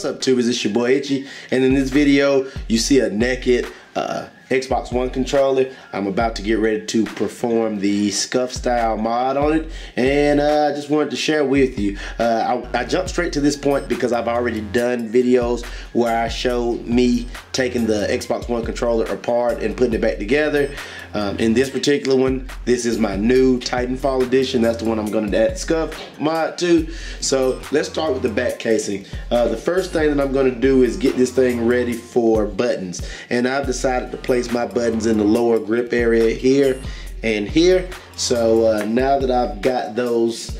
What's up, tubers? It's your boy Ichi, and in this video you see a naked Xbox One controller. I'm about to get ready to perform the Scuf Style Mod on it, and I just wanted to share with you. I jumped straight to this point because I've already done videos where I showed me taking the Xbox One controller apart and putting it back together. In this particular one, this is my new Titanfall edition. That's the one I'm going to add Scuf mod to. So let's start with the back casing. The first thing that I'm going to do is get this thing ready for buttons, and I've decided to place my buttons in the lower grip area here and here. So now that I've got those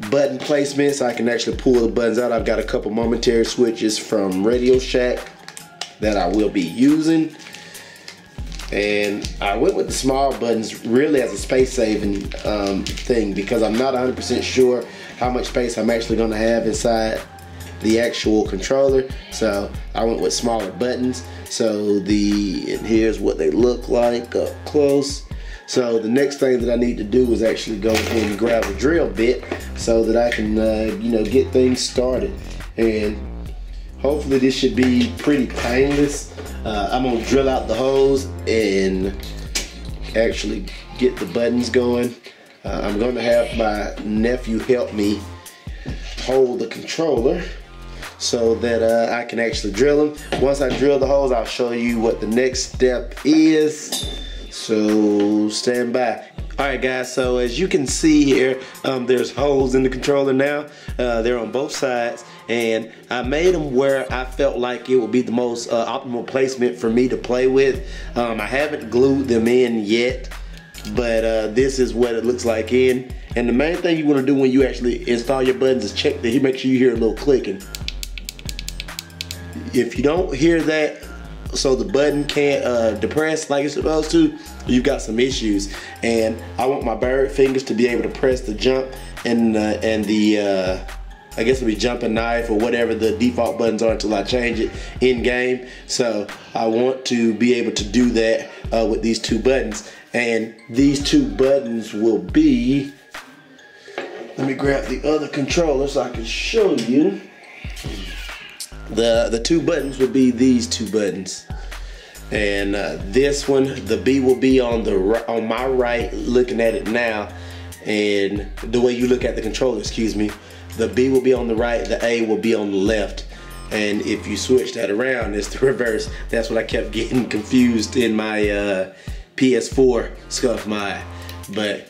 button placements, I can actually pull the buttons out. I've got a couple momentary switches from Radio Shack that I will be using, and I went with the small buttons really as a space saving thing because I'm not 100% sure how much space I'm actually going to have inside the actual controller. So I went with smaller buttons. So and here's what they look like up close. So the next thing that I need to do is actually go ahead and grab a drill bit so that I can get things started, and hopefully this should be pretty painless. I'm gonna drill out the holes and actually get the buttons going. I'm gonna have my nephew help me hold the controller so that I can actually drill them. Once I drill the holes, I'll show you what the next step is. So stand by. Alright guys, so as you can see here, there's holes in the controller now. They're on both sides, and I made them where I felt like it would be the most optimal placement for me to play with. I haven't glued them in yet, but this is what it looks like in. And the main thing you want to do when you actually install your buttons is check that. Make sure you hear a little clicking. If you don't hear that, so the button can't depress like it's supposed to, you've got some issues. And I want my bird fingers to be able to press the jump and the I guess it'll be jump and knife or whatever the default buttons are until I change it in game. So I want to be able to do that with these two buttons, and these two buttons will be, let me grab the other controller so I can show you. The two buttons will be these two buttons, and this one, the B will be on my right, looking at it now, and the way you look at the controller, excuse me, the B will be on the right, the A will be on the left. And if you switch that around, it's the reverse. That's what I kept getting confused in my PS4 Scuf mod. But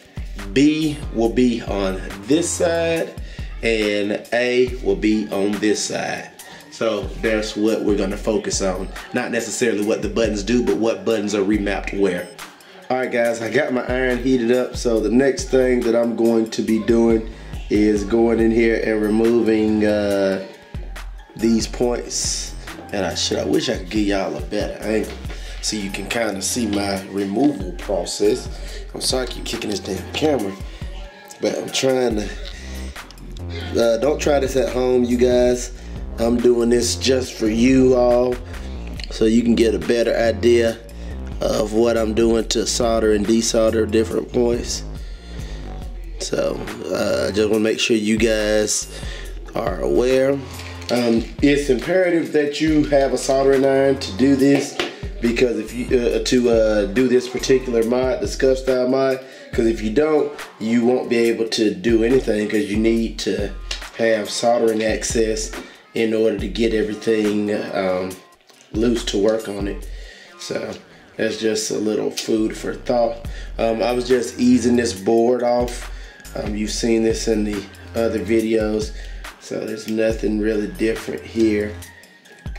B will be on this side and A will be on this side. So that's what we're gonna focus on. Not necessarily what the buttons do, but what buttons are remapped where. Alright guys, I got my iron heated up, so the next thing that I'm going to be doing is going in here and removing these points. And I wish I could give y'all a better angle so you can kind of see my removal process. I'm sorry I keep kicking this damn camera, but I'm trying to, don't try this at home, you guys. I'm doing this just for you all so you can get a better idea of what I'm doing to solder and desolder different points. So I just want to make sure you guys are aware. It's imperative that you have a soldering iron to do this, because if you do this particular mod, the Scuf Style mod, because if you don't, you won't be able to do anything, because you need to have soldering access in order to get everything loose to work on it. So that's just a little food for thought. I was just easing this board off. You've seen this in the other videos, so there's nothing really different here,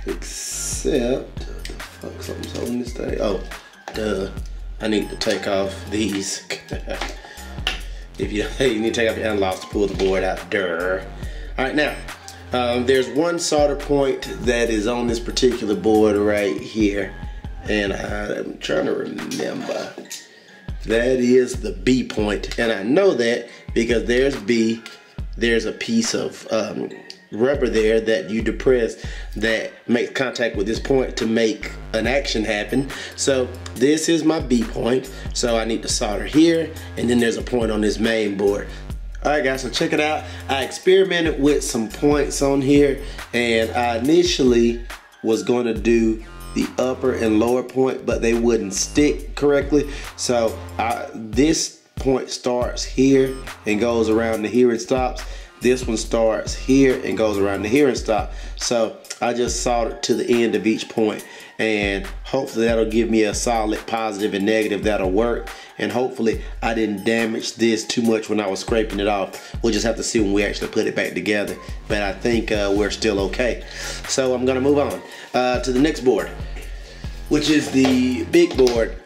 except, what the fuck, something's holding this thing? Oh, duh, I need to take off these. If you need to take off your unlocks to pull the board out, duh. All right, now, there's one solder point that is on this particular board right here, and I'm trying to remember. That is the B point, and I know that because there's a piece of rubber there that you depress that makes contact with this point to make an action happen. So this is my B point, so I need to solder here, and then there's a point on this main board. Alright guys, so check it out. I experimented with some points on here, and I initially was going to do the upper and lower point, but they wouldn't stick correctly. So this point starts here and goes around to here and stops. This one starts here and goes around to here and stops. So I just soldered to the end of each point, and hopefully that'll give me a solid positive and negative that'll work. And hopefully I didn't damage this too much when I was scraping it off. We'll just have to see when we actually put it back together, but I think we're still okay. So I'm gonna move on to the next board, which is the big board.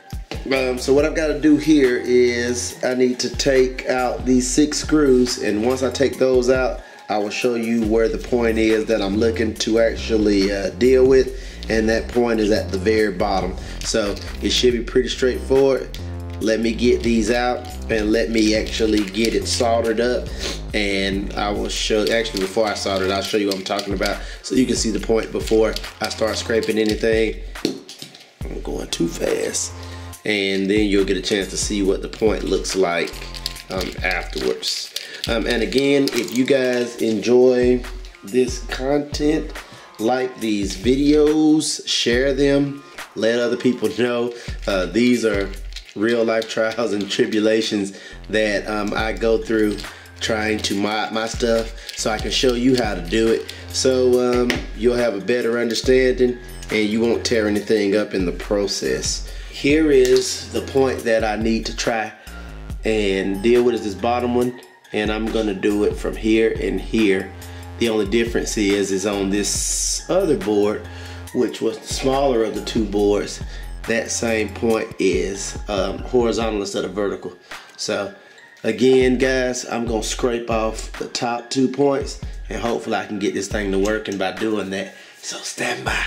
So what I've got to do here is I need to take out these 6 screws, and once I take those out, I will show you where the point is that I'm looking to actually deal with, and that point is at the very bottom. So it should be pretty straightforward. Let me get these out and let me actually get it soldered up, and I will show, actually before I solder it, I'll show you what I'm talking about so you can see the point before I start scraping anything. I'm going too fast. And then you'll get a chance to see what the point looks like afterwards. And again, if you guys enjoy this content, like these videos, share them, let other people know. These are real life trials and tribulations that I go through trying to mod my stuff, so I can show you how to do it, so you'll have a better understanding and you won't tear anything up in the process. Here is the point that I need to try and deal with, is this bottom one, and I'm gonna do it from here and here. The only difference is on this other board, which was the smaller of the 2 boards, that same point is horizontal instead of vertical. So again guys, I'm gonna scrape off the top 2 points, and hopefully I can get this thing to working by doing that. So stand by.